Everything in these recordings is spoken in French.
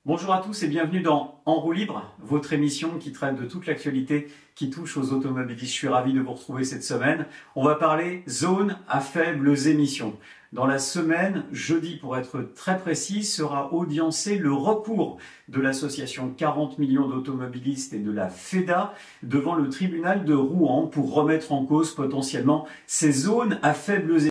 Bonjour à tous et bienvenue dans En roue libre, votre émission qui traite de toute l'actualité qui touche aux automobilistes. Je suis ravi de vous retrouver cette semaine. On va parler zone à faibles émissions. Dans la semaine, jeudi pour être très précis, sera audiencé le recours de l'association 40 millions d'automobilistes et de la FEDA devant le tribunal de Rouen pour remettre en cause potentiellement ces zones à faibles émissions.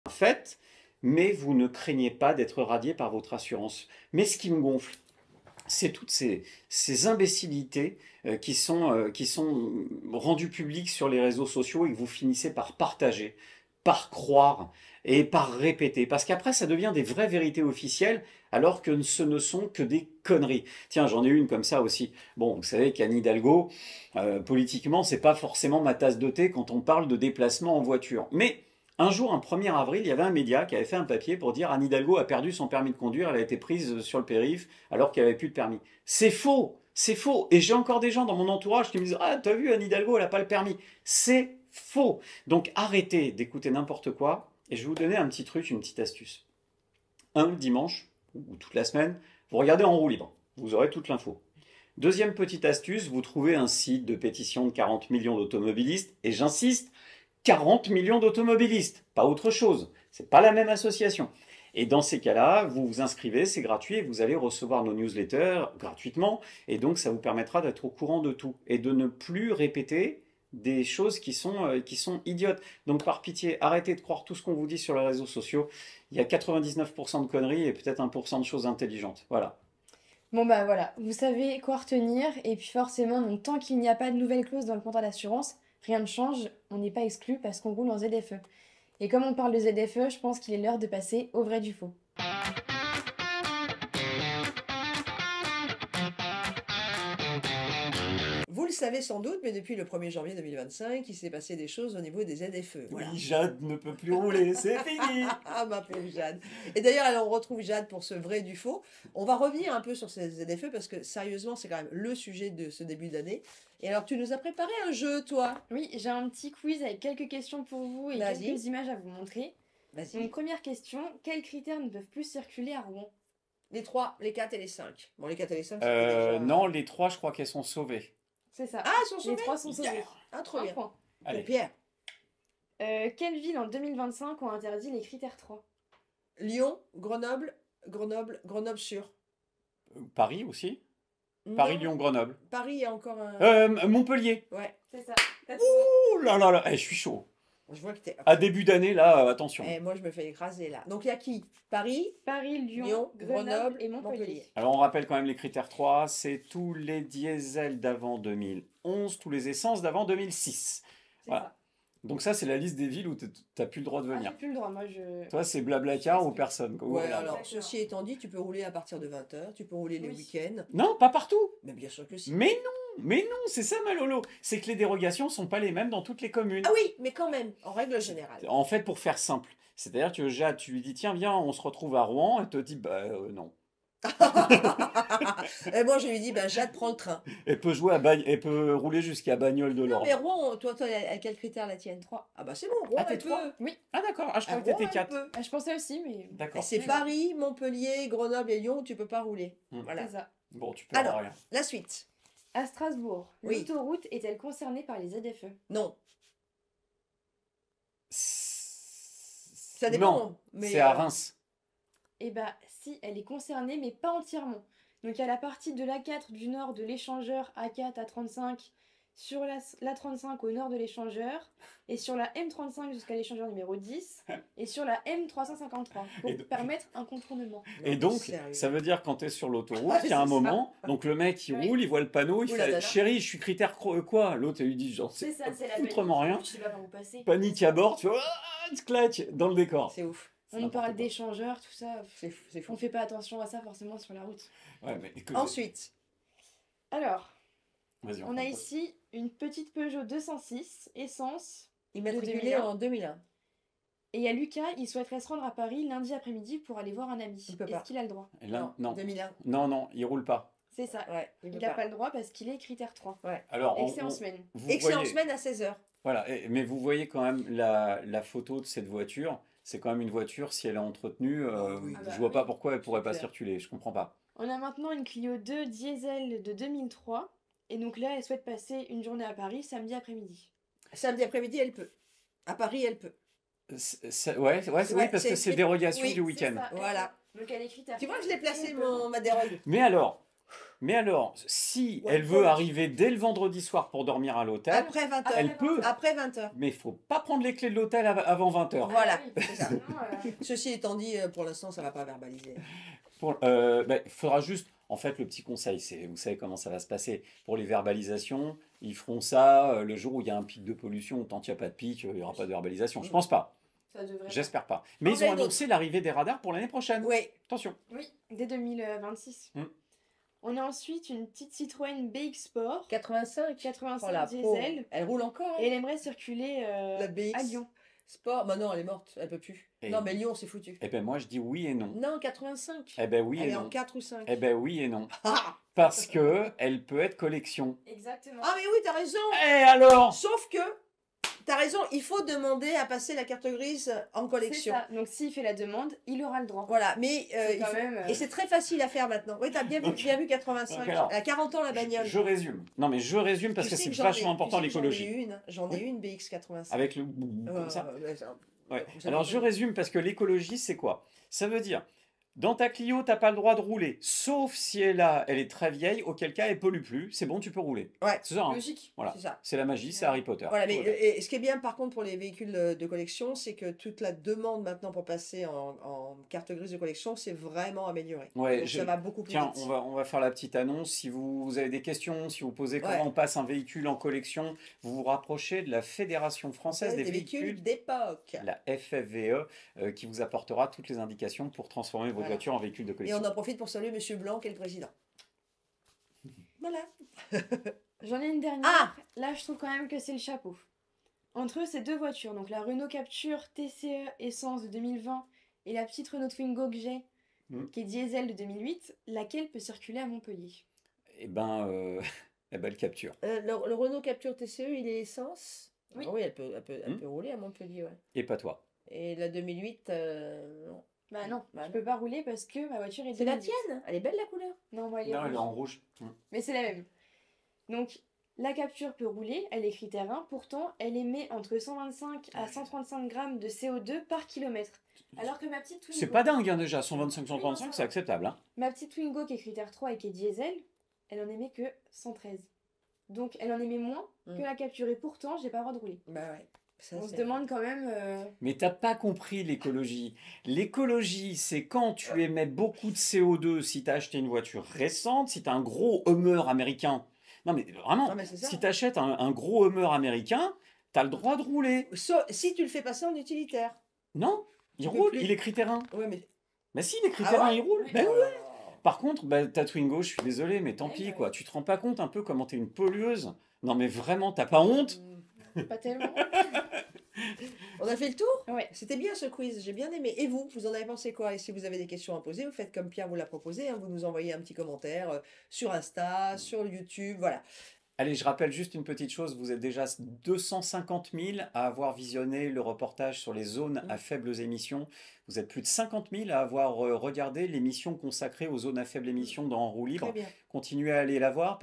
Fait, mais vous ne craignez pas d'être radié par votre assurance. Mais ce qui me gonfle, c'est toutes ces imbécilités qui sont rendues publiques sur les réseaux sociaux et que vous finissez par partager, par croire et par répéter. Parce qu'après, ça devient des vraies vérités officielles, alors que ce ne sont que des conneries. Tiens, j'en ai une comme ça aussi. Bon, vous savez qu'Anne Hidalgo, politiquement, c'est pas forcément ma tasse de thé quand on parle de déplacement en voiture. Mais un jour, un 1er avril, il y avait un média qui avait fait un papier pour dire Anne Hidalgo a perdu son permis de conduire, elle a été prise sur le périph' alors qu'elle n'avait plus de permis. C'est faux, c'est faux. Et j'ai encore des gens dans mon entourage qui me disent Ah, t'as vu, Anne Hidalgo, elle n'a pas le permis. C'est faux. Donc arrêtez d'écouter n'importe quoi et je vais vous donner un petit truc, une petite astuce. Un, le dimanche, ou toute la semaine, vous regardez En roue libre. Vous aurez toute l'info. Deuxième petite astuce, vous trouvez un site de pétition de 40 millions d'automobilistes, et j'insiste, 40 millions d'automobilistes, pas autre chose. C'est pas la même association. Et dans ces cas-là, vous vous inscrivez, c'est gratuit, et vous allez recevoir nos newsletters gratuitement, et donc ça vous permettra d'être au courant de tout, et de ne plus répéter des choses qui sont idiotes. Donc par pitié, arrêtez de croire tout ce qu'on vous dit sur les réseaux sociaux. Il y a 99% de conneries et peut-être 1% de choses intelligentes. Voilà. Bon bah voilà, vous savez quoi retenir et puis forcément, donc tant qu'il n'y a pas de nouvelle clause dans le contrat d'assurance, rien ne change, on n'est pas exclu parce qu'on roule en ZFE. Et comme on parle de ZFE, je pense qu'il est l'heure de passer au vrai du faux. Vous le savez sans doute, mais depuis le 1er janvier 2025, il s'est passé des choses au niveau des ZFE. Voilà. Oui, Jade ne peut plus rouler, c'est fini. Ah, ma pauvre Jade. Et d'ailleurs, alors, on retrouve Jade pour ce vrai du faux. On va revenir un peu sur ces ZFE parce que sérieusement, c'est quand même le sujet de ce début d'année. Et alors, tu nous as préparé un jeu, toi. Oui, j'ai un petit quiz avec quelques questions pour vous et Vas-y. quelques images à vous montrer. Vas-y. Donc première question, quels critères ne peuvent plus circuler à Rouen? Les 3, les 4 et les 5. Bon, les 4 et les 5, c'était déjà... Non, les trois, je crois qu'elles sont sauvées. C'est ça. Ah, ils sont Les sauvés. trois sont sauvés. Yeah. Ah, trop Un bien. point. Pour Allez. Pierre. Quelle ville en 2025 ont interdit les critères 3? Lyon, Grenoble sûr. Paris aussi. Non, Paris, Lyon, Grenoble. Paris, il y a encore un... Montpellier. Ouais. C'est ça. Ouh là là là, je suis chaud. Je vois que t'es. À début d'année, là, attention. Eh, moi, je me fais écraser là. Donc, il y a qui? Paris, Paris, Lyon, Lyon, Grenoble Grenoble, et Montpellier. Montpellier. Alors, on rappelle quand même les critères 3, c'est tous les diesels d'avant 2011, tous les essences d'avant 2006. C'est Voilà. ça. Donc ça, c'est la liste des villes où t'as plus le droit de Ah, venir. j'ai plus le droit, moi je... Toi, c'est Blablacar ou Excuse. personne, quoi. Ou Ouais, rien. alors, D'accord. ceci étant dit, tu peux rouler à partir de 20h, tu peux rouler les Oui. week-ends. Non, pas partout. Mais bien sûr que si. Mais non, c'est ça, Malolo. C'est que les dérogations sont pas les mêmes dans toutes les communes. Ah oui, mais quand même, en règle générale. En fait, pour faire simple, c'est-à-dire que Jade, tu lui dis, tiens, viens, on se retrouve à Rouen, elle te dit, bah non. Et moi, je lui dis, ben, Jade, prends le train. Elle peut elle peut rouler jusqu'à Bagnoles de Non, l'Orne. mais Rouen, toi, à quel critère la tienne? 3. Ah bah c'est bon, Rouen, Ah, t'es elle trois peut. Oui, Ah d'accord, ah, je À crois que Rouen, t'étais elle 4. peut. ah, je pensais aussi, mais Et D'accord. c'est Paris, Montpellier, Grenoble et Lyon où tu peux pas rouler. Hmm. Voilà. c'est ça. Bon, tu peux Alors. avoir rien. La suite. À Strasbourg, Oui. l'autoroute est-elle concernée par les ZFE? Non. Ça dépend, mais, c'est à Reims. Eh bah, si, elle est concernée, mais pas entièrement. Donc, il y a la partie de l'A4 du nord de l'échangeur A4 A35 sur l'A35 au nord de l'échangeur et sur la M35 jusqu'à l'échangeur numéro 10 et sur la M353 pour Et de- permettre un contournement. Et Non, donc, sérieux. ça veut dire quand tu es sur l'autoroute, Ah, il y a un c'est ça. moment, donc le mec il Oui. roule, il voit le panneau, il Ouh fait là là. chérie, je suis critère quoi? L'autre il lui dit genre c'est c'est la foutrement rien. Je sais pas par où passer. Panique à bord, tu vois, clac dans le décor. C'est ouf. On nous parle d'échangeurs, tout ça. C'est fou. On fait pas attention à ça forcément sur la route. Ouais, mais écoute, Ensuite, Alors, vas-y, on a ici une petite Peugeot 206 essence. immatriculé 2001. en 2001. Et il y a Lucas, il souhaiterait se rendre à Paris lundi après-midi pour aller voir un ami. Il peut pas. Est-ce qu'il a le droit? Et là, non. 2001. Non, il roule pas. C'est ça. Ouais, il Il peut n'a pas. pas le droit parce qu'il est critère 3. Alors, Et que c'est en semaine. vous Et que c'est en voyez- semaine à 16h. Voilà, mais vous voyez quand même la photo de cette voiture. C'est quand même une voiture, si elle est entretenue, oui. Ah bah je vois pas oui. pourquoi elle pourrait pas Super. circuler. Je comprends pas. On a maintenant une Clio 2 diesel de 2003. Et donc là, elle souhaite passer une journée à Paris samedi après-midi. Samedi après-midi, elle peut. À Paris, elle peut. Ouais, oui, parce que c'est- c'est dérogation oui, du week-end. C'est ça. Voilà. Donc elle est critère. Tu vois, je l'ai placé, Et ma dérogue. Mais alors, si Ouais, elle veut voilà. arriver dès le vendredi soir pour dormir à l'hôtel, Après 20h. elle peut. Après 20h. Mais il faut pas prendre les clés de l'hôtel avant 20h. Voilà, oui, c'est ça. sinon, Ceci étant dit, pour l'instant, ça va pas verbaliser. Il faudra juste, en fait, le petit conseil, c'est, vous savez comment ça va se passer. Pour les verbalisations, ils feront ça le jour où il y a un pic de pollution. Tant qu'il n'y a pas de pic, il n'y aura pas de verbalisation. Je pense pas. ça devrait. J'espère pas. Mais On ils a ont une annoncé l'arrivée des radars pour l'année prochaine. Oui. Attention. Oui, dès 2026. Hmm. On a ensuite une petite Citroën BX Sport 85. 85 Oh la pauvre. diesel. Elle roule encore. Et elle aimerait circuler La BX. à Lyon. Sport. Bah non, elle est morte. Elle peut plus. Et- Non, mais Lyon, c'est foutu. Eh ben moi, je dis oui et non. Non, 85. Eh ben oui Elle et est en non. 4 ou 5. Eh ben oui et non. Ah, Parce que elle peut être collection. Exactement. ah, mais oui, t'as raison. Et alors? Sauf que, t'as raison, il faut demander à passer la carte grise en C'est collection. ça. Donc s'il fait la demande, il aura le droit. Voilà, mais C'est il quand faut- même, et c'est très facile à faire maintenant. Oui, t'as bien vu 85. Donc alors, Elle a 40 ans la bagnole. Je résume. Non mais je résume parce Tu que sais c'est j'en ai- vachement tu important sais que l'écologie. J'en ai une BX 85. Avec le comme ça. Ouais. Vous Alors avez je pas- résume parce que l'écologie c'est quoi? Ça veut dire dans ta Clio t'as pas le droit de rouler, sauf si elle est très vieille, auquel cas elle pollue plus. C'est bon, tu peux rouler. Ouais. C'est ça. Hein. Logique. Voilà. C'est ça. C'est la magie, c'est Harry Potter. Voilà, mais Voilà. et ce qui est bien par contre pour les véhicules de collection, c'est que toute la demande maintenant pour passer en carte grise de collection, c'est vraiment amélioré. Ouais, Donc ça va beaucoup plus Tiens, vite. on va faire la petite annonce. Si vous avez des questions, si vous posez comment Ouais. on passe un véhicule en collection, vous vous rapprochez de la Fédération française des véhicules, d'époque. la FFVE, qui vous apportera toutes les indications pour transformer votre Voilà. voiture en véhicule de Et collection. on en profite pour saluer Monsieur Blanc qui est le président. Voilà. J'en ai une dernière. Ah Là, je trouve quand même que c'est le chapeau. Entre ces deux voitures, donc la Renault Capture TCE essence de 2020 et la petite Renault Twingo que j'ai, Mhm. qui est diesel de 2008, laquelle peut circuler à Montpellier? Eh ben, le capture. Le Renault Capture TCE, il est essence. Oui. Ah oui, elle Hmm. peut rouler à Montpellier, ouais. Et pas toi. Et la 2008, non. Bah non, Bah je non. peux pas rouler parce que ma voiture est C'est la 2008. Mmh. tienne. Elle est belle la couleur. Non, moi elle est Non, elle est rouge. en rouge. Mais c'est la même. Donc, la Capture peut rouler, elle est critère 1, pourtant elle émet entre 125 à 135 grammes de CO2 par kilomètre. Alors que ma petite Twingo, C'est pas dingue hein, déjà, 125, Oui, non, 135, ça c'est va. acceptable. Hein. ma petite Twingo qui est critère 3 et qui est diesel, elle en émet que 113. Donc elle en émet moins que Mm. la Capture et pourtant j'ai pas le droit de rouler. Bah ouais. Ça, On se c'est- demande quand même. Mais t'as pas compris l'écologie. L'écologie, c'est quand tu émets beaucoup de CO2 si tu as acheté une voiture récente, si tu as un gros Hummer américain. Non mais Non, vraiment, mais c'est ça. si tu achètes un gros Hummer américain, tu as le droit de rouler. Si tu le fais passer en utilitaire. Non, il Tu peux roule, plus. il est critère 1. Ouais, mais. Mais si, les Ah critères 1, ouais il roule. Oui. Ben Oh oui. là là. Par contre, bah, ta Twingo, je suis désolé, mais tant Ouais, pis, bah quoi. oui. Tu te rends pas compte un peu comment t'es une pollueuse? Non mais vraiment, t'as pas honte? Pas tellement. On a fait le tour? Ouais. C'était bien ce quiz, j'ai bien aimé. Et vous, vous en avez pensé quoi? Et si vous avez des questions à poser, vous faites comme Pierre vous l'a proposé, hein, vous nous envoyez un petit commentaire sur Insta, sur YouTube, voilà. Allez, je rappelle juste une petite chose, vous êtes déjà 250 000 à avoir visionné le reportage sur les zones à faibles émissions. Vous êtes plus de 50 000 à avoir regardé l'émission consacrée aux zones à faibles émissions dans En roue Très libre. bien. Continuez à aller la voir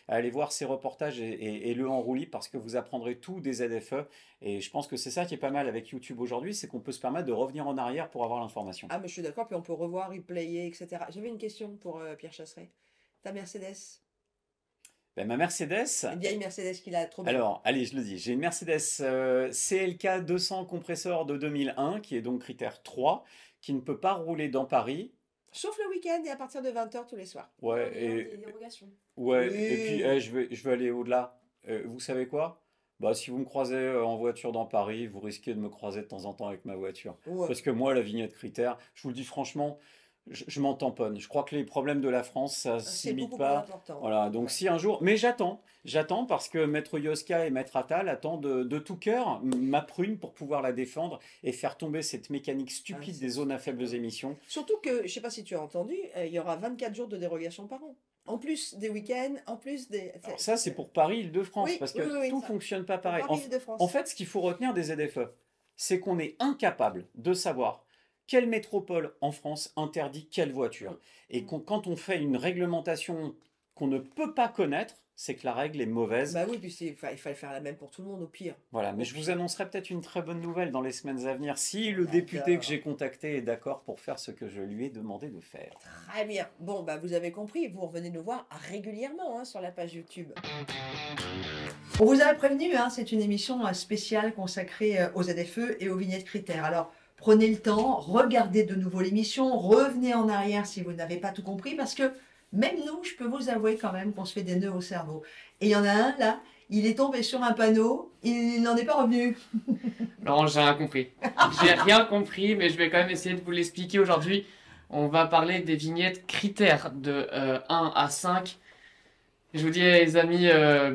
à aller voir ces reportages et le En roue libre parce que vous apprendrez tout des ZFE. Et je pense que c'est ça qui est pas mal avec YouTube aujourd'hui, c'est qu'on peut se permettre de revenir en arrière pour avoir l'information. Ah, mais je suis d'accord, puis on peut revoir, replayer, etc. J'avais une question pour Pierre Chasseret. Ta Mercedes, Ben, ma Mercedes, une vieille Mercedes qu'il a trop belle. alors, allez, je le dis, j'ai une Mercedes CLK 200 compresseur de 2001, qui est donc critère 3, qui ne peut pas rouler dans Paris. Sauf le week-end et à partir de 20h tous les soirs. Ouais, Il y a et, des dérogations. ouais, Oui. et puis je vais aller au-delà. Vous savez quoi? Bah, si vous me croisez en voiture dans Paris, vous risquez de me croiser de temps en temps avec ma voiture. Ouais. Parce que moi, la vignette critère, je vous le dis franchement, je m'en tamponne. Je crois que les problèmes de la France, ça ne se C'est limite beaucoup plus pas. important. Voilà, donc Ouais. si un jour, mais j'attends parce que Maître Yoska et Maître Attal attendent de tout cœur ma prune pour pouvoir la défendre et faire tomber cette mécanique stupide c'est des zones à faibles émissions. Surtout que, je ne sais pas si tu as entendu, il y aura 24 jours de dérogation par an. En plus des week-ends, en plus des... Alors ça, c'est pour Paris-Île-de-France, Oui, parce que oui, oui, tout ça. fonctionne pas Pour pareil. Paris-Île-de-France. En fait, ce qu'il faut retenir des ZFE, c'est qu'on est incapable de savoir quelle métropole en France interdit quelle voiture. Et quand on fait une réglementation qu'on ne peut pas connaître, c'est que la règle est mauvaise. Bah oui, puis il fallait faire la même pour tout le monde au pire. Voilà, mais Au je vous pire. annoncerai peut-être une très bonne nouvelle dans les semaines à venir si le D'accord. député que j'ai contacté est d'accord pour faire ce que je lui ai demandé de faire. Très bien. Bon, bah vous avez compris, vous revenez nous voir régulièrement hein, sur la page YouTube. On vous avait prévenu, hein, c'est une émission spéciale consacrée aux ZFE et aux vignettes critères. Alors, prenez le temps, regardez de nouveau l'émission, revenez en arrière si vous n'avez pas tout compris, parce que même nous, je peux vous avouer quand même qu'on se fait des nœuds au cerveau. Et il y en a un là, il est tombé sur un panneau, il n'en est pas revenu. Non, j'ai rien compris. J'ai rien compris, mais je vais quand même essayer de vous l'expliquer aujourd'hui. On va parler des vignettes critères de 1 à 5. Je vous dis, les amis,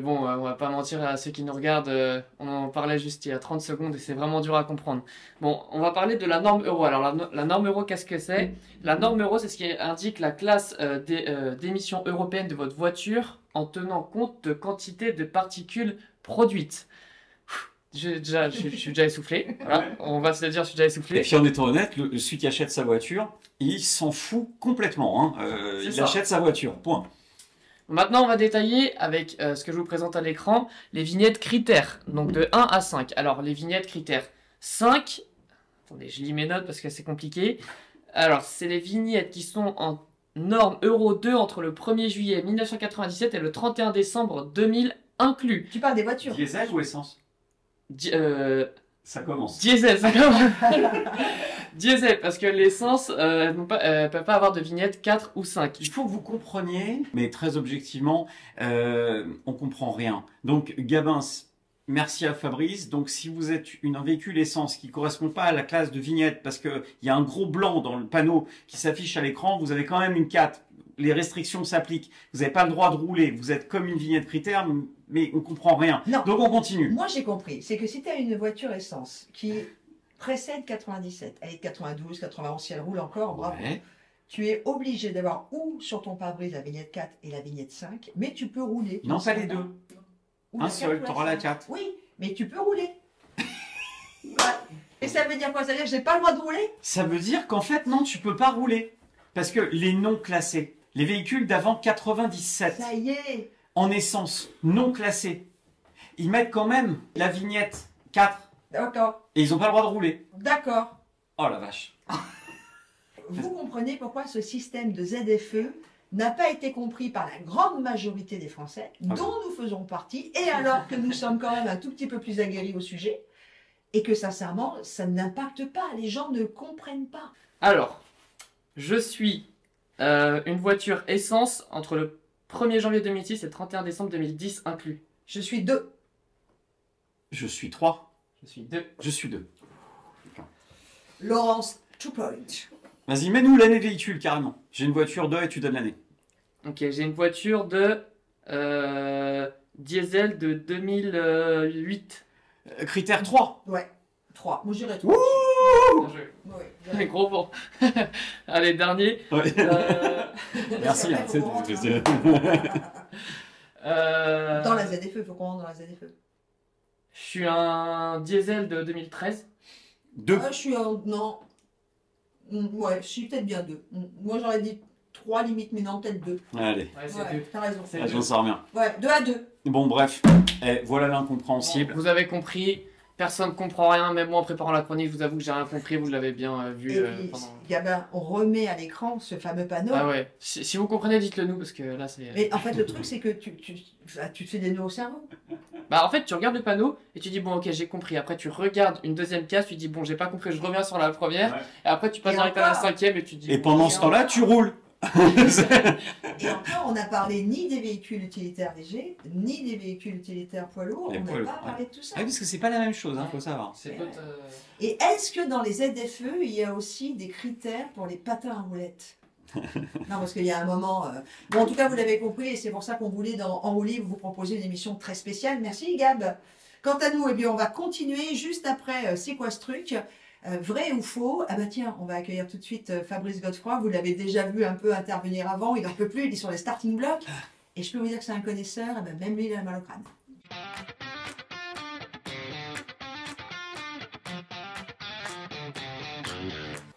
on va pas mentir à ceux qui nous regardent, on en parlait juste il y a 30 secondes et c'est vraiment dur à comprendre. Bon, on va parler de la norme euro. Alors, la norme euro, qu'est-ce que c'est? La norme euro, c'est ce qui indique la classe d'émission européenne de votre voiture en tenant compte de quantité de particules produites. Je suis déjà essoufflé. Voilà, on va se le dire, je suis déjà Et essoufflé. puis en étant honnête, celui qui achète sa voiture, il s'en fout complètement. Hein. C'est Il ça. achète sa voiture, point. Maintenant, on va détailler avec ce que je vous présente à l'écran, les vignettes critères, donc de 1 à 5. Alors, les vignettes critères 5, attendez, je lis mes notes parce que c'est compliqué. Alors, c'est les vignettes qui sont en norme Euro 2 entre le 1er juillet 1997 et le 31 décembre 2000 inclus. Tu parles des voitures. Diesel ou essence? Ça commence. Diesel, ça commence. Diesel, parce que l'essence ne peut pas avoir de vignette 4 ou 5. Il faut que vous compreniez, mais très objectivement, on comprend rien. Donc, Gabin, merci à Fabrice. Donc, si vous êtes un véhicule essence qui ne correspond pas à la classe de vignette, parce qu'il y a un gros blanc dans le panneau qui s'affiche à l'écran, vous avez quand même une 4. Les restrictions s'appliquent. Vous n'avez pas le droit de rouler. Vous êtes comme une vignette critère, mais on ne comprend rien. Non. Donc, on continue. Moi, j'ai compris. C'est que si tu as une voiture essence qui précède 97, elle est de 92, 91, si elle roule encore, bravo. Ouais. Tu es obligé d'avoir ou sur ton pare-brise la vignette 4 et la vignette 5, mais tu peux rouler. Non, pas les deux. Ou Un la seul, 4 ou t'auras la 5. 4. Oui, mais tu peux rouler. Ouais. Et ça veut dire quoi? Ça veut dire que j'ai pas le droit de rouler? Ça veut dire qu'en fait, non, tu peux pas rouler. Parce que les non classés, les véhicules d'avant 97, Ça y est. en essence, non classés, ils mettent quand même la vignette 4 D'accord. et ils n'ont pas le droit de rouler. D'accord. Oh la vache. Vous comprenez pourquoi ce système de ZFE n'a pas été compris par la grande majorité des Français, Ah dont nous faisons partie, et alors que nous sommes quand même un tout petit peu plus aguerris au sujet. et que sincèrement, ça n'impacte pas. Les gens ne comprennent pas. Alors, je suis une voiture essence entre le 1er janvier 2006 et le 31 décembre 2010 inclus. Je suis 2. Je suis 3. Je suis 2. Je suis 2. Laurence, 2 points. Vas-y, mets-nous l'année véhicule, carrément. J'ai une voiture 2 et tu donnes l'année. Ok, j'ai une voiture de diesel de 2008. Critère 3. Ouais, 3. Moi, je dirais 3. Bien joué. Ouais, je dirais Gros bon. Allez, dernier. Ouais. Merci. Parce qu'après, faut qu'on rentre, Euh, Dans la ZFE, il faut qu'on rentre dans la ZFE. Je suis un diesel de 2013. 2. Je suis un... Non. Ouais, je suis peut-être bien 2. Moi, j'aurais dit 3 limite, mais non, peut-être 2. Allez. Ouais, c'est Ouais, deux. t'as raison. C'est Ah, deux. j'en sais rien. Ouais, 2 à 2. Bon, bref. Voilà l'incompréhensible. Vous avez compris, personne ne comprend rien, même moi en préparant la chronique, je vous avoue que j'ai rien compris, vous l'avez bien vu Et puis, pendant... Gabin, on remet à l'écran ce fameux panneau. Ah ouais, si vous comprenez, dites-le nous, parce que là c'est... Mais en fait, le truc, c'est que tu te fais des nœuds au cerveau. Bah en fait, tu regardes le panneau et tu dis bon ok, j'ai compris. Après tu regardes une deuxième case, tu dis bon, j'ai pas compris, je reviens sur la première. Ouais. Et après tu passes Et direct à la encore. cinquième et tu dis... Et bon, pendant ce temps-là, tu roules. Et encore, on n'a parlé ni des véhicules utilitaires légers, ni des véhicules utilitaires poids lourds. Les On poids n'a lourds, pas parlé de tout ça. Ah, parce que c'est pas la même chose, hein, faut savoir. C'est peut Et est-ce que dans les ZFE, il y a aussi des critères pour les patins à roulettes? Non, parce qu'il y a un moment... Bon, en tout cas, vous l'avez compris, et c'est pour ça qu'on voulait, dans En roue libre, vous proposer une émission très spéciale. Merci, Gab. Quant à nous, eh bien, on va continuer juste après C'est quoi ce truc? Vrai ou faux? Ah bah tiens, on va accueillir tout de suite Fabrice Godefroy. Vous l'avez déjà vu un peu intervenir avant. Il n'en peut plus, il est sur les starting blocks. Et je peux vous dire que c'est un connaisseur. Eh ben, même lui, il a mal au crâne.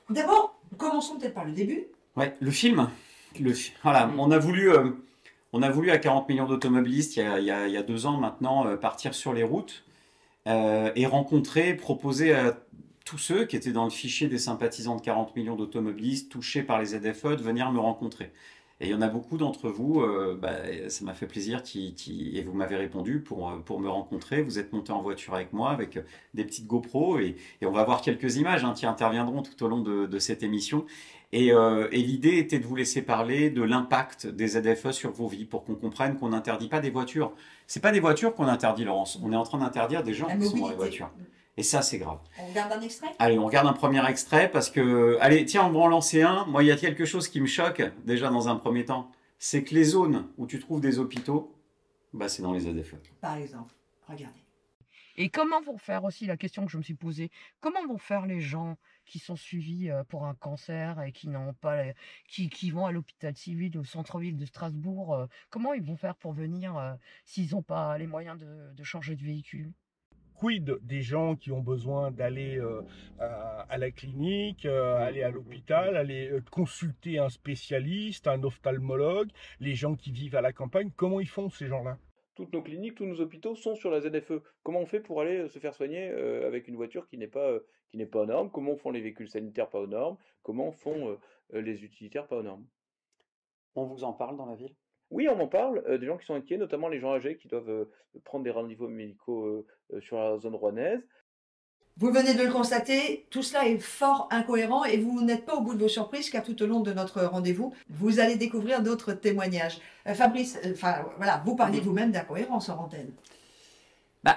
D'abord, commençons peut-être par le début. Ouais, le film. Voilà, on a voulu à 40 millions d'automobilistes il y a 2 ans maintenant partir sur les routes et rencontrer, proposer à tous ceux qui étaient dans le fichier des sympathisants de 40 millions d'automobilistes touchés par les ZFE de venir me rencontrer. Et il y en a beaucoup d'entre vous, ça m'a fait plaisir et vous m'avez répondu pour me rencontrer. Vous êtes montés en voiture avec moi avec des petites GoPro et on va voir quelques images qui interviendront tout au long de cette émission. Et l'idée était de vous laisser parler de l'impact des ZFE sur vos vies pour qu'on comprenne qu'on n'interdit pas des voitures. C'est pas des voitures qu'on interdit, Laurence. On est en train d'interdire des gens La qui sont dans les mobilité. voitures. Et ça, c'est grave. On regarde un extrait? Allez, on regarde un premier extrait parce que... Allez, tiens, on va en lancer un. Moi, il y a quelque chose qui me choque, déjà dans un premier temps. C'est que les zones où tu trouves des hôpitaux, c'est dans les ZFE. Par exemple, regardez. Et comment vont faire aussi, la question que je me suis posée, comment vont faire les gens qui sont suivis pour un cancer et qui n'ont pas, qui vont à l'hôpital civil au centre-ville de Strasbourg, comment ils vont faire pour venir s'ils n'ont pas les moyens de changer de véhicule? Quid des gens qui ont besoin d'aller à la clinique, aller à l'hôpital, aller consulter un spécialiste, un ophtalmologue, les gens qui vivent à la campagne, comment ils font ces gens-là? Toutes nos cliniques, tous nos hôpitaux sont sur la ZFE. Comment on fait pour aller se faire soigner avec une voiture qui n'est pas aux normes? Comment font les véhicules sanitaires pas aux normes? Comment font les utilitaires pas aux normes? On vous en parle dans la ville? Oui, on m'en parle, des gens qui sont inquiets, notamment les gens âgés qui doivent prendre des rendez-vous médicaux sur la zone rouennaise. Vous venez de le constater, tout cela est fort incohérent et vous n'êtes pas au bout de vos surprises car tout au long de notre rendez-vous, vous allez découvrir d'autres témoignages. Fabrice, voilà, vous parliez vous-même d'incohérence en antenne.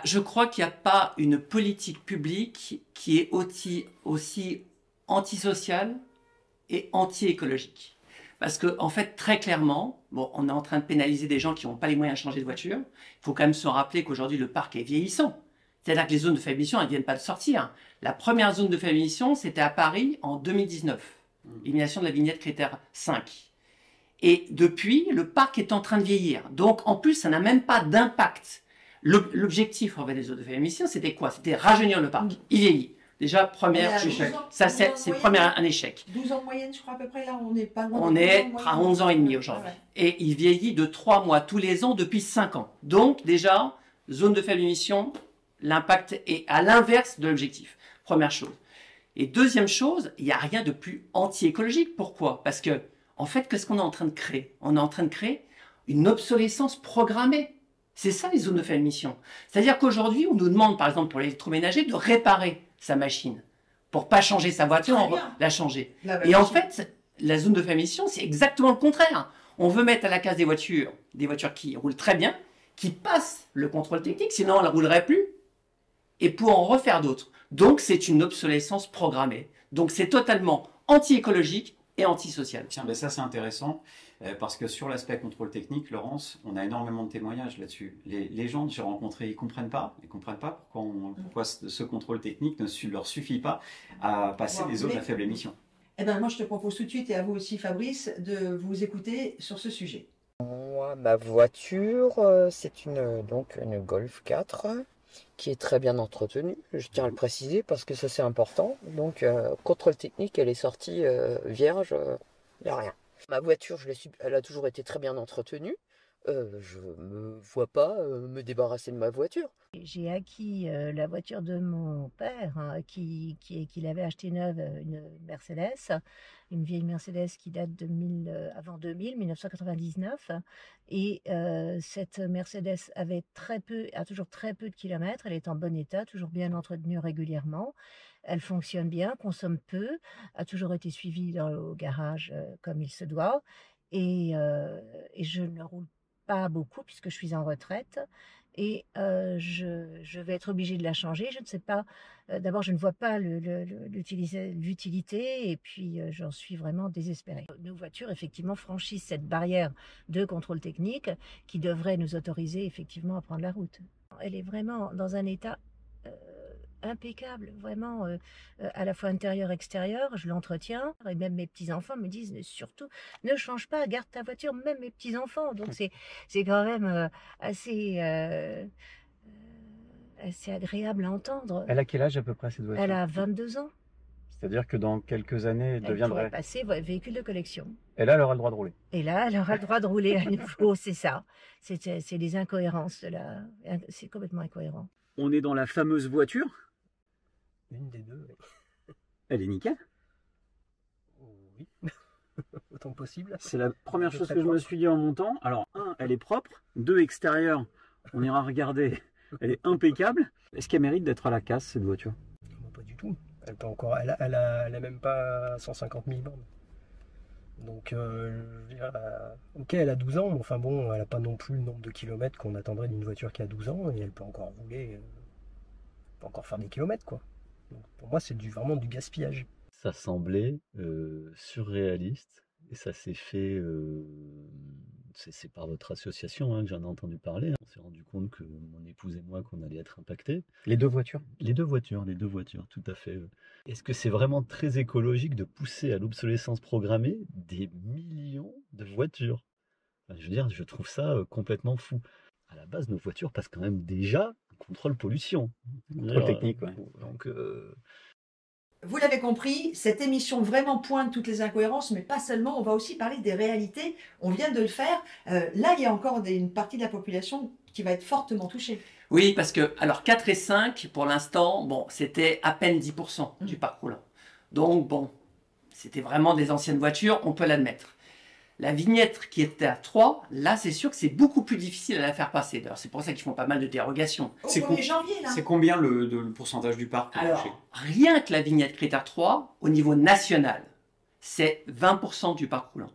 Je crois qu'il n'y a pas une politique publique qui est aussi antisociale et anti-écologique. Parce que, en fait, très clairement, on est en train de pénaliser des gens qui n'ont pas les moyens de changer de voiture. Il faut quand même se rappeler qu'aujourd'hui, le parc est vieillissant. C'est-à-dire que les zones de faible émission, elles ne viennent pas de sortir. La première zone de faible émission, c'était à Paris en 2019. Élimination de la vignette critère 5. Et depuis, le parc est en train de vieillir. Donc, en plus, ça n'a même pas d'impact. L'objectif en fait, des zones de faible émission, c'était quoi? C'était rajeunir le parc. Il vieillit. Déjà, premier échec. Ça, c'est un échec. 12 ans de moyenne, je crois à peu près, là, on n'est pas loin. On est à 11 ans et demi aujourd'hui. Et il vieillit de 3 mois tous les ans depuis 5 ans. Donc, déjà, zone de faible émission, l'impact est à l'inverse de l'objectif. Première chose. Et deuxième chose, il n'y a rien de plus anti-écologique. Pourquoi? Parce que, en fait, qu'est-ce qu'on est en train de créer? On est en train de créer une obsolescence programmée. C'est ça les zones de faible émission. C'est-à-dire qu'aujourd'hui, on nous demande, par exemple, pour l'électroménager, de réparer sa machine. Pour pas changer sa voiture, Très on bien. la changer. La Et en machine. fait, la zone de faible émission, c'est exactement le contraire. On veut mettre à la case des voitures qui roulent très bien, qui passent le contrôle technique, sinon elles ne rouleraient plus, et pour en refaire d'autres. Donc c'est une obsolescence programmée. Donc c'est totalement anti-écologique et antisocial. Tiens, ben ça c'est intéressant, parce que sur l'aspect contrôle technique, Laurence, on a énormément de témoignages là-dessus. Les gens que j'ai rencontrés, ils comprennent pas pourquoi ce contrôle technique ne leur suffit pas à passer des zones à faible émission. Eh ben, moi, je te propose tout de suite, et à vous aussi, Fabrice, de vous écouter sur ce sujet. Moi, ma voiture, c'est donc une Golf 4 qui est très bien entretenue. Je tiens à le préciser parce que ça c'est important. Donc, contrôle technique, elle est sortie vierge, il n'y a rien. Ma voiture, elle a toujours été très bien entretenue. Je me vois pas me débarrasser de ma voiture. J'ai acquis la voiture de mon père, hein, qu'il avait acheté neuve, une Mercedes, une vieille Mercedes qui date avant 2000, 1999. Et cette Mercedes a toujours très peu de kilomètres. Elle est en bon état, toujours bien entretenue régulièrement. Elle fonctionne bien, consomme peu, a toujours été suivie au garage comme il se doit. Et je ne roule pas beaucoup puisque je suis en retraite. Et je vais être obligée de la changer. Je ne sais pas. D'abord, je ne vois pas l'utilité et puis j'en suis vraiment désespérée. Nos voitures, effectivement, franchissent cette barrière de contrôle technique qui devrait nous autoriser effectivement à prendre la route. Elle est vraiment dans un état impeccable, vraiment, à la fois intérieur-extérieur, je l'entretiens, et même mes petits-enfants me disent, surtout, ne change pas, garde ta voiture, même mes petits-enfants, donc c'est quand même assez agréable à entendre. Elle a quel âge à peu près cette voiture? Elle a 22 ans, C'est-à-dire que dans quelques années, elle elle pourrait deviendrait... passer véhicule de collection. Et là, elle aura le droit de rouler. Et là, elle aura le droit de rouler à nouveau, c'est ça. C'est les incohérences c'est complètement incohérent. On est dans la fameuse voiture, Une des deux, elle est nickel. oui. Autant que possible. C'est la première Elle est chose très que je me propre. suis dit en montant. Alors, elle est propre. 2, extérieur, on ira regarder. Elle est impeccable. Est-ce qu'elle mérite d'être à la casse, cette voiture? Bon, pas du tout. Elle peut encore, elle a même pas 150 000 bornes. Donc, je veux dire, ok, elle a 12 ans, mais enfin bon, elle n'a pas non plus le nombre de kilomètres qu'on attendrait d'une voiture qui a 12 ans, et elle peut encore rouler, peut encore faire des kilomètres, quoi. Donc, pour moi, c'est vraiment du gaspillage. Ça semblait surréaliste et ça s'est fait. C'est par votre association que j'en ai entendu parler. On s'est rendu compte que mon épouse et moi qu'on allait être impactés. Les deux voitures? Les deux voitures, tout à fait. Est-ce que c'est vraiment très écologique de pousser à l'obsolescence programmée des millions de voitures? Enfin, je veux dire, je trouve ça complètement fou. À la base, nos voitures passent quand même déjà un contrôle pollution. Contrôle technique, ouais. Donc, Vous l'avez compris, cette émission vraiment pointe toutes les incohérences, mais pas seulement, on va aussi parler des réalités. On vient de le faire. Là, il y a encore une partie de la population qui va être fortement touchée. Oui, parce que, alors 4 et 5, pour l'instant, bon, c'était à peine 10% du parc roulant. Donc, bon, c'était vraiment des anciennes voitures, on peut l'admettre. La vignette qui était à 3, là, c'est sûr que c'est beaucoup plus difficile à la faire passer. D'ailleurs, c'est pour ça qu'ils font pas mal de dérogations. Au C'est 1er janvier, là. C'est combien le pourcentage du parc? Alors, rien que la vignette critère 3, au niveau national, c'est 20% du parc roulant.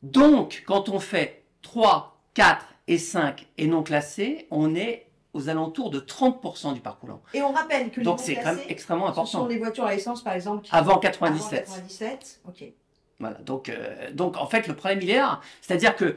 Donc, quand on fait 3, 4 et 5 et non classés, on est aux alentours de 30% du parc roulant. Et on rappelle que les Donc, non c'est quand même classés, extrêmement ce sont important. les voitures à essence, par exemple, qui Avant Avant 97. 97, ok. Voilà, donc en fait, le problème, il est là. C'est-à-dire que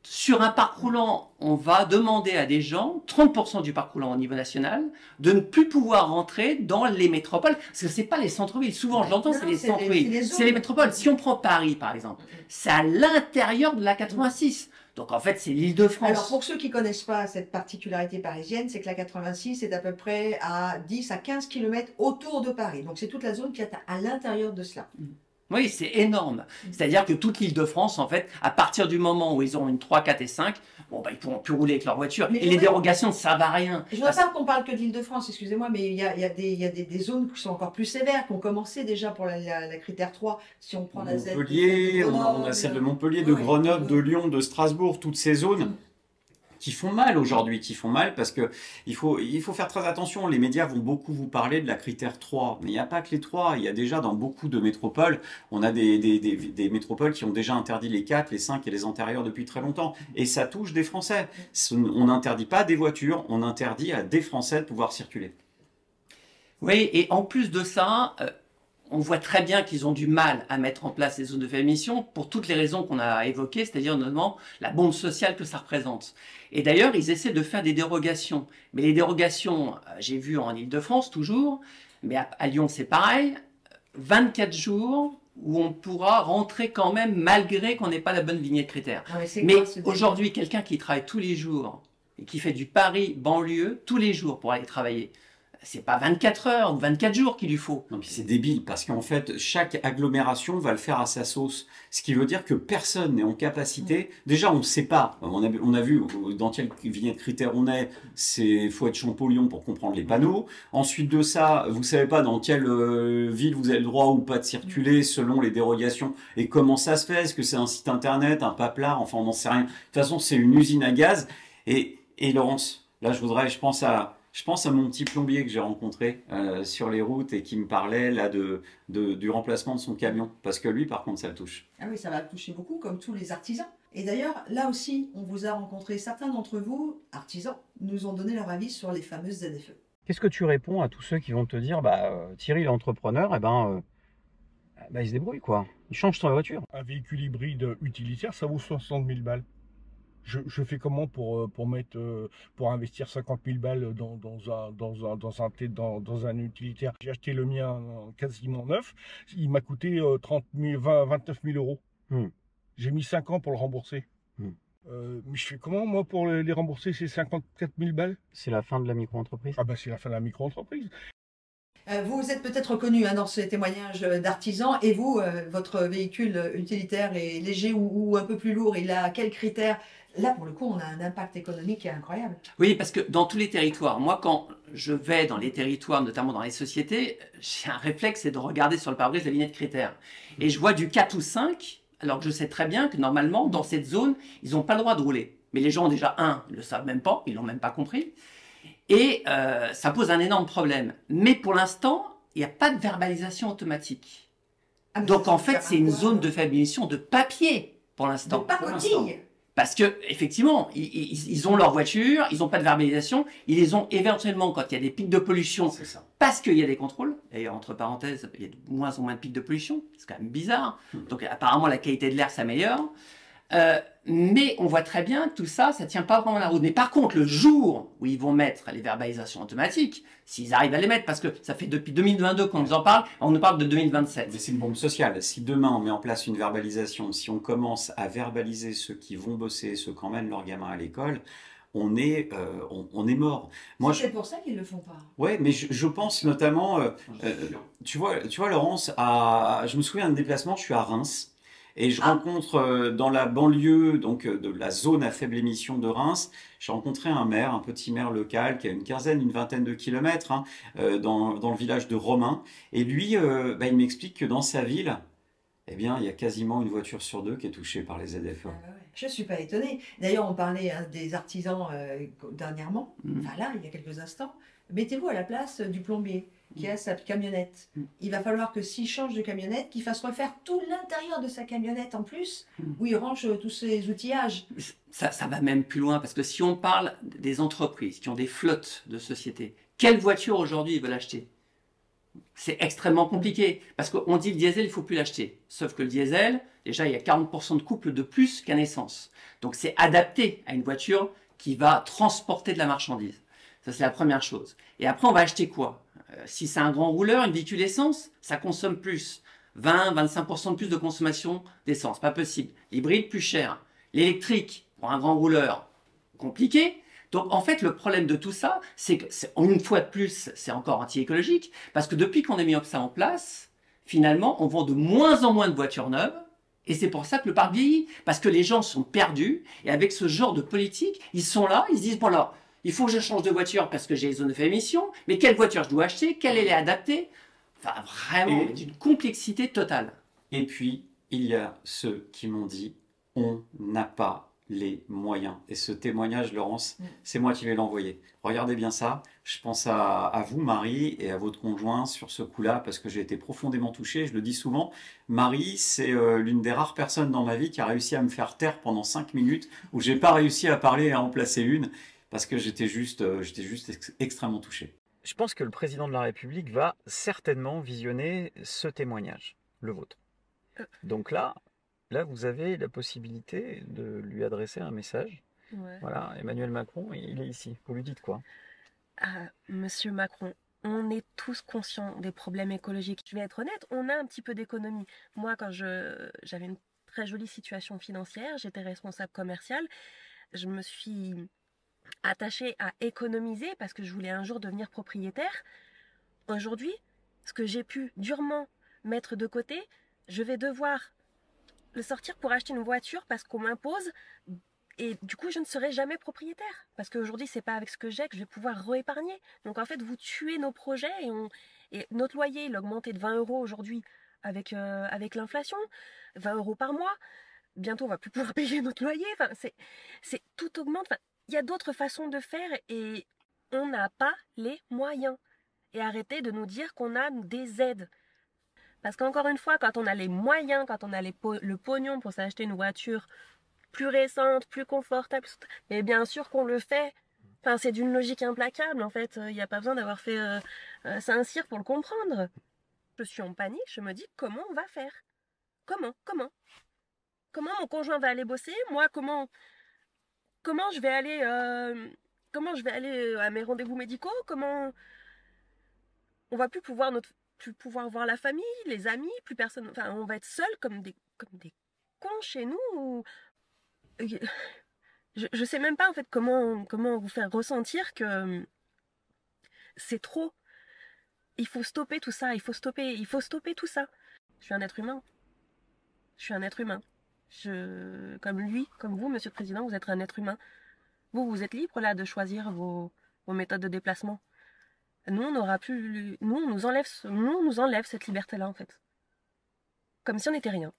sur un parc roulant, on va demander à des gens, 30% du parc roulant au niveau national, de ne plus pouvoir rentrer dans les métropoles. Parce que ce n'est pas les centres-villes. Souvent, je l'entends, Non, c'est les c'est les centres-villes. zones. C'est les métropoles. Si on prend Paris, par exemple, c'est à l'intérieur de la 86. Donc, en fait, c'est l'Île-de-France. Alors, pour ceux qui ne connaissent pas cette particularité parisienne, c'est que la 86 est à peu près à 10 à 15 km autour de Paris. Donc, c'est toute la zone qui est à l'intérieur de cela. Oui, c'est énorme. C'est-à-dire que toute l'Île-de-France, en fait, à partir du moment où ils ont une 3, 4 et 5, bon, bah, ils pourront plus rouler avec leur voiture. Mais Et les dérogations ne servent à rien. Je ne voudrais pas qu'on parle que de l'Île-de-France, excusez-moi, mais il y a des zones qui sont encore plus sévères, qui ont commencé déjà pour la critère 3. Si on prend la Z. Montpellier, on a celle de Montpellier, de Ouais. Grenoble, de Lyon, de Strasbourg, toutes ces zones qui font mal aujourd'hui, qui font mal parce que il faut faire très attention. Les médias vont beaucoup vous parler de la critère 3, mais il n'y a pas que les 3. Il y a déjà dans beaucoup de métropoles, on a des métropoles qui ont déjà interdit les 4, les 5 et les antérieurs depuis très longtemps. Et ça touche des Français. On n'interdit pas des voitures, on interdit à des Français de pouvoir circuler. Oui, et en plus de ça, on voit très bien qu'ils ont du mal à mettre en place les zones de faible émission pour toutes les raisons qu'on a évoquées, c'est-à-dire notamment la bombe sociale que ça représente. Et d'ailleurs, ils essaient de faire des dérogations. Mais les dérogations, j'ai vu en Île-de-France toujours, mais à Lyon c'est pareil, 24 jours où on pourra rentrer quand même malgré qu'on n'ait pas la bonne vignette critère. Ah, mais aujourd'hui, quelqu'un qui travaille tous les jours et qui fait du Paris banlieue tous les jours pour aller travailler, c'est pas 24 heures ou 24 jours qu'il lui faut. Non, puis c'est débile parce qu'en fait, chaque agglomération va le faire à sa sauce. Ce qui veut dire que personne n'est en capacité. Déjà, on ne sait pas. On a vu dans quelle vignette critère on est. Il faut être Champollion pour comprendre les panneaux. Ensuite de ça, vous ne savez pas dans quelle ville vous avez le droit ou pas de circuler selon les dérogations et comment ça se fait. Est-ce que c'est un site internet, un paplard? Enfin, on n'en sait rien. De toute façon, c'est une usine à gaz. Et Laurence, là, je pense à mon petit plombier que j'ai rencontré sur les routes et qui me parlait là du remplacement de son camion. Parce que lui, par contre, ça le touche. Ah oui, ça va toucher beaucoup, comme tous les artisans. Et d'ailleurs, là aussi, on vous a rencontré. Certains d'entre vous, artisans, nous ont donné leur avis sur les fameuses ZFE. Qu'est-ce que tu réponds à tous ceux qui vont te dire, Thierry, l'entrepreneur, il se débrouille, quoi. Il change sa voiture. Un véhicule hybride utilitaire, ça vaut 60 000 balles. Je fais comment pour investir 50 000 balles dans un utilitaire? J'ai acheté le mien quasiment neuf. Il m'a coûté 29 000 euros. J'ai mis 5 ans pour le rembourser. Mais je fais comment, moi, pour les rembourser ces 54 000 balles? C'est la fin de la micro-entreprise. Ah ben, c'est la fin de la micro-entreprise. Vous êtes peut-être reconnu dans ces témoignages d'artisans. Et vous, votre véhicule utilitaire est léger ou un peu plus lourd, il a quels critères? Là, pour le coup, on a un impact économique qui est incroyable. Oui, parce que dans tous les territoires, moi, quand je vais dans les territoires, notamment dans les sociétés, j'ai un réflexe, c'est de regarder sur le pare-brise la vignette critère. Et je vois du 4 ou 5, alors que je sais très bien que normalement, dans cette zone, ils n'ont pas le droit de rouler. Mais les gens, déjà, ils ne le savent même pas, ils ne l'ont même pas compris. Et ça pose un énorme problème. Mais pour l'instant, il n'y a pas de verbalisation automatique. Donc, en fait, c'est une zone de faible émission de papier, pour l'instant. De pacotille. Parce que effectivement, ils ont leur voiture, ils n'ont pas de verbalisation, ils les ont éventuellement quand il y a des pics de pollution, parce qu'il y a des contrôles. D'ailleurs, entre parenthèses, il y a de moins en moins de pics de pollution, c'est quand même bizarre. Donc apparemment, la qualité de l'air s'améliore. Mais on voit très bien que tout ça, ça ne tient pas vraiment la route. Mais par contre, le jour où ils vont mettre les verbalisations automatiques, s'ils arrivent à les mettre, parce que ça fait depuis 2022 qu'on nous en parle, on nous parle de 2027. Mais c'est une bombe sociale. Si demain on met en place une verbalisation, si on commence à verbaliser ceux qui vont bosser, ceux qui emmènent leurs gamins à l'école, on est mort. C'est pour ça qu'ils ne le font pas. Ouais, mais je pense notamment, tu vois Laurence, je me souviens d'un déplacement, je suis à Reims. Et je rencontre dans la banlieue donc de la zone à faible émission de Reims, j'ai rencontré un maire, un petit maire local qui a une vingtaine de kilomètres dans le village de Romain. Et lui, il m'explique que dans sa ville, eh bien, il y a quasiment une voiture sur deux qui est touchée par les ZFE. Je ne suis pas étonnée. D'ailleurs, on parlait des artisans dernièrement, enfin là, il y a quelques instants. Mettez-vous à la place du plombier qui a sa camionnette. Il va falloir que s'il change de camionnette, qu'il fasse refaire tout l'intérieur de sa camionnette en plus, où il range tous ses outillages. Ça va même plus loin, parce que si on parle des entreprises qui ont des flottes de sociétés, quelle voiture aujourd'hui ils veulent acheter? C'est extrêmement compliqué, parce qu'on dit le diesel, il ne faut plus l'acheter. Sauf que le diesel, déjà, il y a 40% de couple de plus qu'un essence. Donc c'est adapté à une voiture qui va transporter de la marchandise. Ça, c'est la première chose. Et après, on va acheter quoi? Si c'est un grand rouleur, une véhicule essence, ça consomme plus. 20-25% de plus de consommation d'essence. Pas possible. L'hybride, plus cher. L'électrique, pour un grand rouleur, compliqué. Donc, en fait, le problème de tout ça, c'est que, une fois de plus, c'est encore anti-écologique. Parce que depuis qu'on a mis ça en place, finalement, on vend de moins en moins de voitures neuves. Et c'est pour ça que le parc vieillit. Parce que les gens sont perdus. Et avec ce genre de politique, ils sont là, ils se disent, bon alors, il faut que je change de voiture parce que j'ai les zones de faible émission, mais quelle voiture je dois acheter, quelle elle est adaptée? Enfin, vraiment, d'une complexité totale. Et puis, il y a ceux qui m'ont dit, on n'a pas les moyens. Et ce témoignage, Laurence, c'est moi qui vais l'envoyer. Regardez bien ça. Je pense à vous, Marie, et à votre conjoint sur ce coup-là, parce que j'ai été profondément touché. Je le dis souvent, Marie, c'est l'une des rares personnes dans ma vie qui a réussi à me faire taire pendant 5 minutes, où j'ai pas réussi à parler et à en placer une, parce que j'étais juste extrêmement touché. Je pense que le président de la République va certainement visionner ce témoignage, le vôtre. Donc là, vous avez la possibilité de lui adresser un message. Ouais. Voilà, Emmanuel Macron, il est ici. Vous lui dites quoi? Monsieur Macron, on est tous conscients des problèmes écologiques. Je vais être honnête, on a un petit peu d'économie. Moi, quand j'avais une très jolie situation financière, j'étais responsable commerciale, je me suis attachée à économiser parce que je voulais un jour devenir propriétaire. Aujourd'hui, ce que j'ai pu durement mettre de côté, je vais devoir le sortir pour acheter une voiture parce qu'on m'impose et du coup je ne serai jamais propriétaire parce qu'aujourd'hui c'est pas avec ce que j'ai que je vais pouvoir réépargner. Donc en fait vous tuez nos projets et notre loyer il a augmenté de 20 € aujourd'hui avec l'inflation, 20 € par mois. Bientôt on va plus pouvoir payer notre loyer. Enfin c'est tout augmente. Enfin, il y a d'autres façons de faire et on n'a pas les moyens. Et arrêtez de nous dire qu'on a des aides. Parce qu'encore une fois, quand on a les moyens, quand on a le pognon pour s'acheter une voiture plus récente, plus confortable, mais bien sûr qu'on le fait. Enfin, c'est d'une logique implacable, en fait. Il n'y a pas besoin d'avoir fait Saint-Cyr pour le comprendre. Je suis en panique, je me dis, comment on va faire? Comment mon conjoint va aller bosser? Moi, comment je vais aller à mes rendez-vous médicaux? Comment on va plus pouvoir voir la famille, les amis, plus personne. Enfin, on va être seuls comme des cons chez nous. Je sais même pas en fait comment vous faire ressentir que c'est trop. Il faut stopper tout ça. Il faut stopper tout ça. Je suis un être humain. Comme lui, comme vous, Monsieur le Président, vous êtes un être humain. Vous êtes libre là de choisir vos méthodes de déplacement. Nous, on nous enlève cette liberté-là, en fait. Comme si on n'était rien.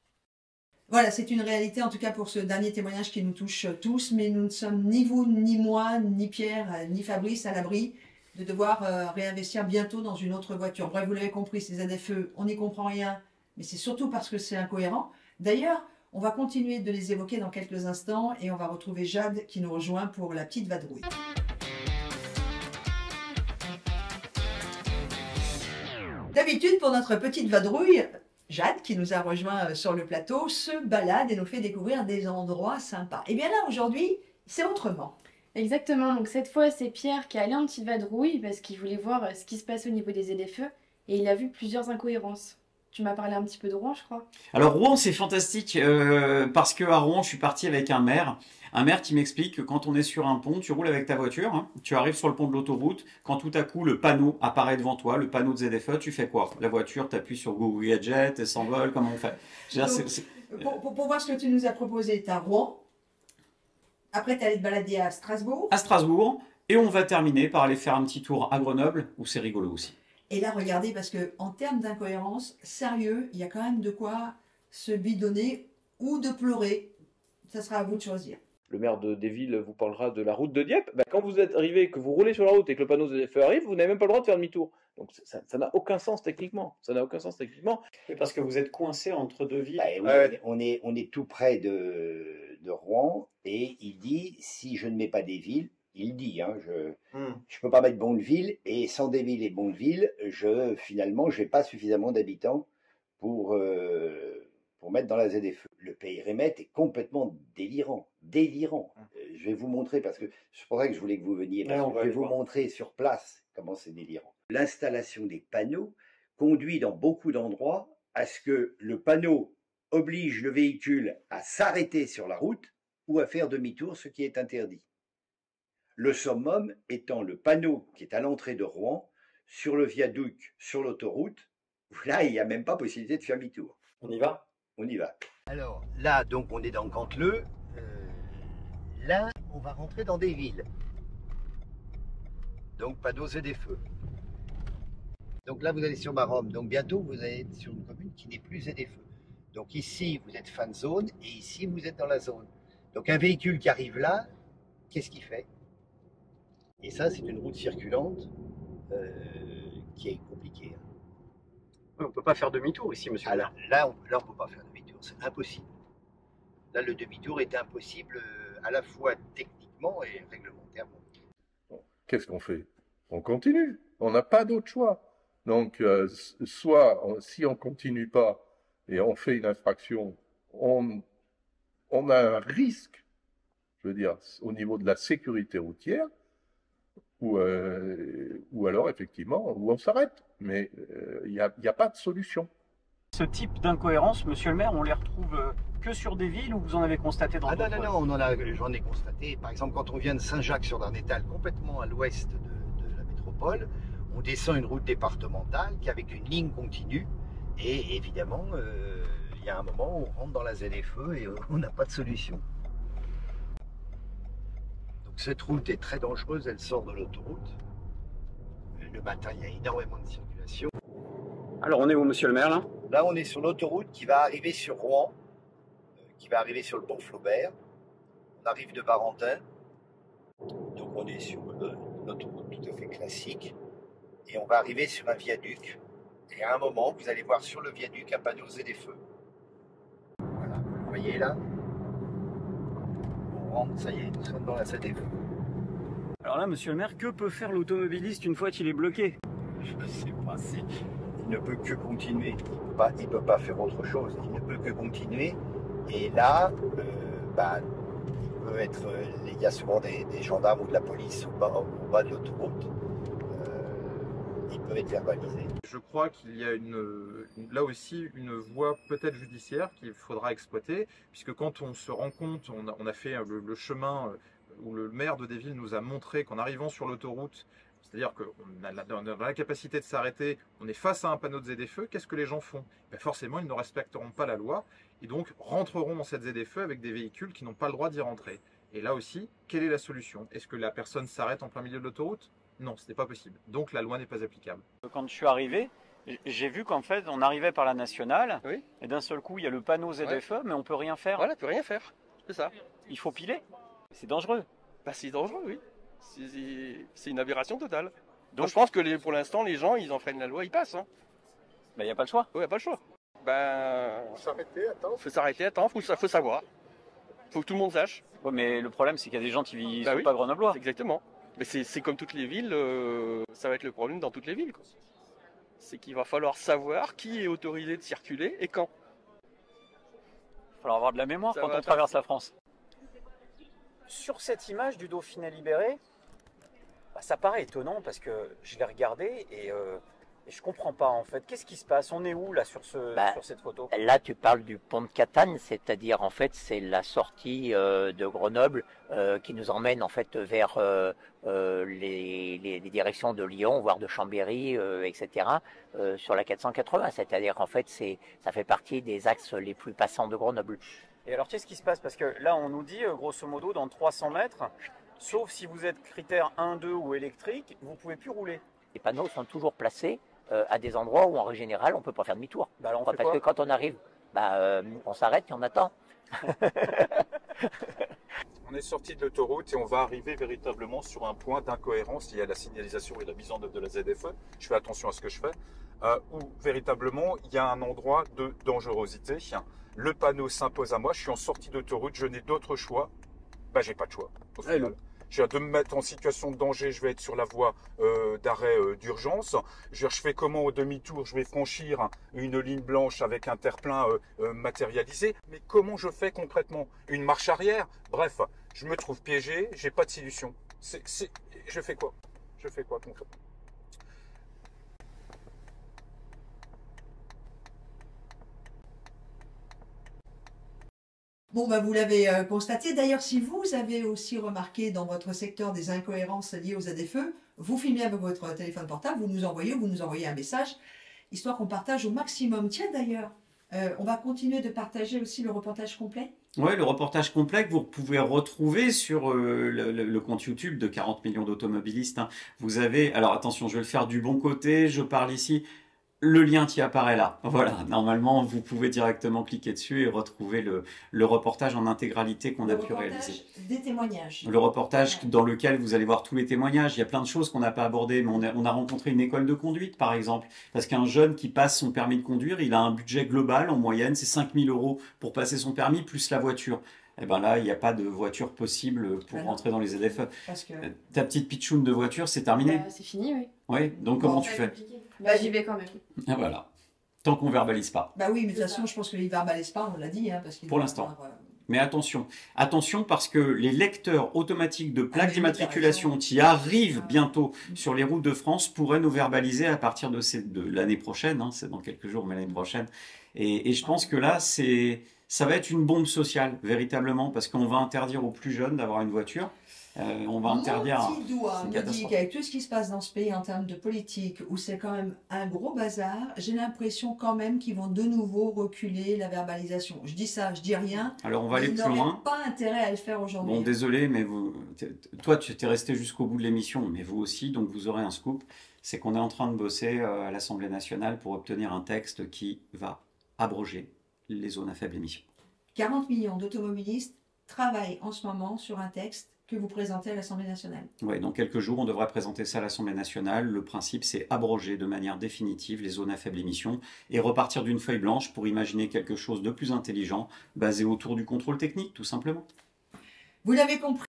Voilà, c'est une réalité, en tout cas pour ce dernier témoignage qui nous touche tous, mais nous ne sommes ni vous, ni moi, ni Pierre, ni Fabrice à l'abri de devoir réinvestir bientôt dans une autre voiture. Bref, vous l'avez compris, ces ZFE, on n'y comprend rien, mais c'est surtout parce que c'est incohérent. D'ailleurs, on va continuer de les évoquer dans quelques instants et on va retrouver Jade qui nous rejoint pour la petite vadrouille. D'habitude, pour notre petite vadrouille, Jade, qui nous a rejoint sur le plateau, se balade et nous fait découvrir des endroits sympas. Et bien là, aujourd'hui, c'est autrement. Exactement, donc cette fois, c'est Pierre qui est allé en petite vadrouille parce qu'il voulait voir ce qui se passe au niveau des ZFE et il a vu plusieurs incohérences. Tu m'as parlé un petit peu de Rouen, je crois. Alors Rouen, c'est fantastique parce qu'à Rouen, je suis parti avec un maire qui m'explique que quand on est sur un pont, tu roules avec ta voiture, hein, tu arrives sur le pont de l'autoroute, quand tout à coup le panneau apparaît devant toi, le panneau de ZFE, tu fais quoi? La voiture, t'appuies sur Go Gadget, elle s'envole, comment on fait? Pour voir ce que tu nous as proposé, tu as Rouen, après tu es allé te balader à Strasbourg. À Strasbourg, et on va terminer par aller faire un petit tour à Grenoble, où c'est rigolo aussi. Et là, regardez, parce qu'en termes d'incohérence, sérieux, il y a quand même de quoi se bidonner ou de pleurer. Ça sera à vous de choisir. Le maire des villes vous parlera de la route de Dieppe. Ben, quand vous êtes arrivé, que vous roulez sur la route et que le panneau ZFE arrive, vous n'avez même pas le droit de faire demi-tour. Donc ça n'a aucun sens techniquement. Ça n'a aucun sens techniquement. Parce que vous êtes coincé entre deux villes. On est tout près de Rouen et il dit, si je ne mets pas des villes, il dit, hein, je peux pas mettre Bonneville, et sans des villes et Bonneville, finalement, je n'ai pas suffisamment d'habitants pour mettre dans la ZFE. Le périmètre est complètement délirant. Je vais vous montrer, parce que c'est pour ça que je voulais que vous veniez, parce que je vais vous montrer sur place comment c'est délirant. L'installation des panneaux conduit dans beaucoup d'endroits à ce que le panneau oblige le véhicule à s'arrêter sur la route ou à faire demi-tour, ce qui est interdit. Le summum étant le panneau qui est à l'entrée de Rouen, sur le viaduc, sur l'autoroute. Là, il n'y a même pas possibilité de faire demi-tour. On y va? On y va. Alors là, donc, on est dans Canteleu. Là, on va rentrer dans des villes. Donc, panneaux ZFE. Donc là, vous allez sur Maromme. Donc bientôt, vous allez être sur une commune qui n'est plus ZFE. Donc ici, vous êtes fan zone et ici, vous êtes dans la zone. Donc un véhicule qui arrive là, qu'est-ce qu'il fait? Et ça, c'est une route circulante qui est compliquée. On ne peut pas faire demi-tour ici, monsieur le maire. Là, on ne peut pas faire demi-tour, c'est impossible. Là, le demi-tour est impossible à la fois techniquement et réglementairement. Qu'est-ce qu'on fait? On continue. On n'a pas d'autre choix. Donc, soit si on continue pas et on fait une infraction, on a un risque, je veux dire, au niveau de la sécurité routière, ou alors effectivement, où on s'arrête. Mais il n'y a pas de solution. Ce type d'incohérence, monsieur le maire, on les retrouve que sur des villes où vous en avez constaté dans d'autres? Non, j'en ai constaté. Par exemple, quand on vient de Saint-Jacques-sur-Darnétal, complètement à l'ouest de la métropole, on descend une route départementale qui avec une ligne continue. Et évidemment, il y a un moment où on rentre dans la ZFE et on n'a pas de solution. Donc cette route est très dangereuse, elle sort de l'autoroute. Le matin, il y a énormément de circulation. Alors on est où, monsieur le maire, là? Là, on est sur l'autoroute qui va arriver sur Rouen, qui va arriver sur le pont Flaubert. On arrive de Barentin, donc on est sur une autoroute tout à fait classique. Et on va arriver sur un viaduc. Et à un moment, vous allez voir sur le viaduc un panneau ZFE. Voilà, vous le voyez là? On rentre, ça y est, nous sommes dans la ZFE. Alors là, monsieur le maire, que peut faire l'automobiliste une fois qu'il est bloqué? Je ne sais pas, il ne peut que continuer. Il ne peut pas faire autre chose. Il ne peut que continuer. Et là, il y a souvent des gendarmes ou de la police au bas de l'autoroute. Ils peuvent être verbalisés. Je crois qu'il y a là aussi une voie peut-être judiciaire qu'il faudra exploiter, puisque quand on se rend compte, on a fait le chemin où le maire de Desvilles nous a montré qu'en arrivant sur l'autoroute, c'est-à-dire qu'on a la capacité de s'arrêter, on est face à un panneau de ZFE, qu'est-ce que les gens font? Forcément, ils ne respecteront pas la loi et donc rentreront dans cette ZFE avec des véhicules qui n'ont pas le droit d'y rentrer. Et là aussi, quelle est la solution? Est-ce que la personne s'arrête en plein milieu de l'autoroute? Non, ce n'est pas possible. Donc la loi n'est pas applicable. Quand je suis arrivé, j'ai vu qu'en fait, on arrivait par la nationale, oui. Et d'un seul coup, il y a le panneau ZFE, ouais. Mais on peut rien faire. Voilà, on peut rien faire. C'est ça. Il faut piler. C'est dangereux. C'est dangereux, oui. C'est une aberration totale. Donc je pense que pour l'instant, les gens, ils enfreignent la loi, ils passent. Il n'y a pas le choix. Oui, il n'y a pas le choix. Faut s'arrêter, attends. Faut s'arrêter, attends, faut savoir. Faut que tout le monde sache. Ouais, mais le problème, c'est qu'il y a des gens qui ne sont pas grenoblois. Exactement. Mais c'est comme toutes les villes, ça va être le problème dans toutes les villes. C'est qu'il va falloir savoir qui est autorisé de circuler et quand. Il va falloir avoir de la mémoire quand on traverse la France. Sur cette image du Dauphiné libéré, ça paraît étonnant parce que je l'ai regardé et je comprends pas en fait. Qu'est-ce qui se passe? On est où là sur cette photo? Là, tu parles du pont de Catane, c'est-à-dire en fait c'est la sortie de Grenoble qui nous emmène en fait vers les directions de Lyon, voire de Chambéry, etc. Sur la 480. C'est-à-dire en fait ça fait partie des axes les plus passants de Grenoble. Et alors qu'est-ce qui se passe? Parce que là on nous dit grosso modo dans 300 mètres, sauf si vous êtes critère 1, 2 ou électrique, vous pouvez plus rouler. Les panneaux sont toujours placés à des endroits où en règle générale on peut pas faire demi-tour. Parce que quand on arrive, on s'arrête et on attend. On est sorti de l'autoroute et on va arriver véritablement sur un point d'incohérence. Il y a la signalisation et la mise en œuvre de la ZFE. Je fais attention à ce que je fais. Où véritablement il y a un endroit de dangerosité. Le panneau s'impose à moi. Je suis en sortie d'autoroute. Je n'ai d'autre choix. J'ai pas de choix. Au final. Je viens de me mettre en situation de danger, je vais être sur la voie d'arrêt d'urgence. Je fais comment au demi-tour? Je vais franchir une ligne blanche avec un terre-plein matérialisé. Mais comment je fais concrètement? Une marche arrière? Bref, je me trouve piégé, j'ai pas de solution. Je fais quoi? Je fais quoi concrètement? Bon, vous l'avez constaté. D'ailleurs, si vous avez aussi remarqué dans votre secteur des incohérences liées aux ZFE, vous filmez avec votre téléphone portable, vous nous envoyez un message, histoire qu'on partage au maximum. Tiens, d'ailleurs, on va continuer de partager aussi le reportage complet. Oui, le reportage complet que vous pouvez retrouver sur le compte YouTube de 40 millions d'automobilistes. Vous avez, alors attention, je vais le faire du bon côté, je parle ici Le lien qui apparaît là. Voilà, normalement, vous pouvez directement cliquer dessus et retrouver le reportage en intégralité qu'on a pu réaliser. Des témoignages. Le reportage dans lequel vous allez voir tous les témoignages. Il y a plein de choses qu'on n'a pas abordées, mais on a rencontré une école de conduite, par exemple. Parce qu'un jeune qui passe son permis de conduire, il a un budget global, en moyenne, c'est 5 000 € pour passer son permis, plus la voiture. Et bien là, il n'y a pas de voiture possible pour rentrer dans les ZFE. Parce que... Ta petite pitchoune de voiture, c'est terminé. C'est fini, oui. Oui, donc comment tu fais? Bah, j'y vais quand même. Ah, voilà. Tant qu'on verbalise pas. Bah oui, mais de toute façon, je pense que les verbalisent pas, on l'a dit. Hein, parce Pour l'instant. Mais attention, attention parce que les lecteurs automatiques de plaques d'immatriculation qui arrivent bientôt sur les routes de France pourraient nous verbaliser à partir de l'année prochaine, hein, c'est dans quelques jours, mais l'année prochaine. Et je pense que là, ça va être une bombe sociale, véritablement, parce qu'on va interdire aux plus jeunes d'avoir une voiture. On va interdire. Mon petit doigt me dit qu'avec tout ce qui se passe dans ce pays en termes de politique, où c'est quand même un gros bazar, j'ai l'impression quand même qu'ils vont de nouveau reculer la verbalisation. Je dis ça, je dis rien. Alors on va aller plus loin. Ils n'auraient pas intérêt à le faire aujourd'hui. Bon, désolé, mais toi, tu es resté jusqu'au bout de l'émission, mais vous aussi, donc vous aurez un scoop. C'est qu'on est en train de bosser à l'Assemblée nationale pour obtenir un texte qui va abroger les zones à faible émission. 40 millions d'automobilistes travaillent en ce moment sur un texte que vous présentez à l'Assemblée nationale. Oui, dans quelques jours, on devrait présenter ça à l'Assemblée nationale. Le principe, c'est abroger de manière définitive les zones à faible émission et repartir d'une feuille blanche pour imaginer quelque chose de plus intelligent, basé autour du contrôle technique, tout simplement. Vous l'avez compris.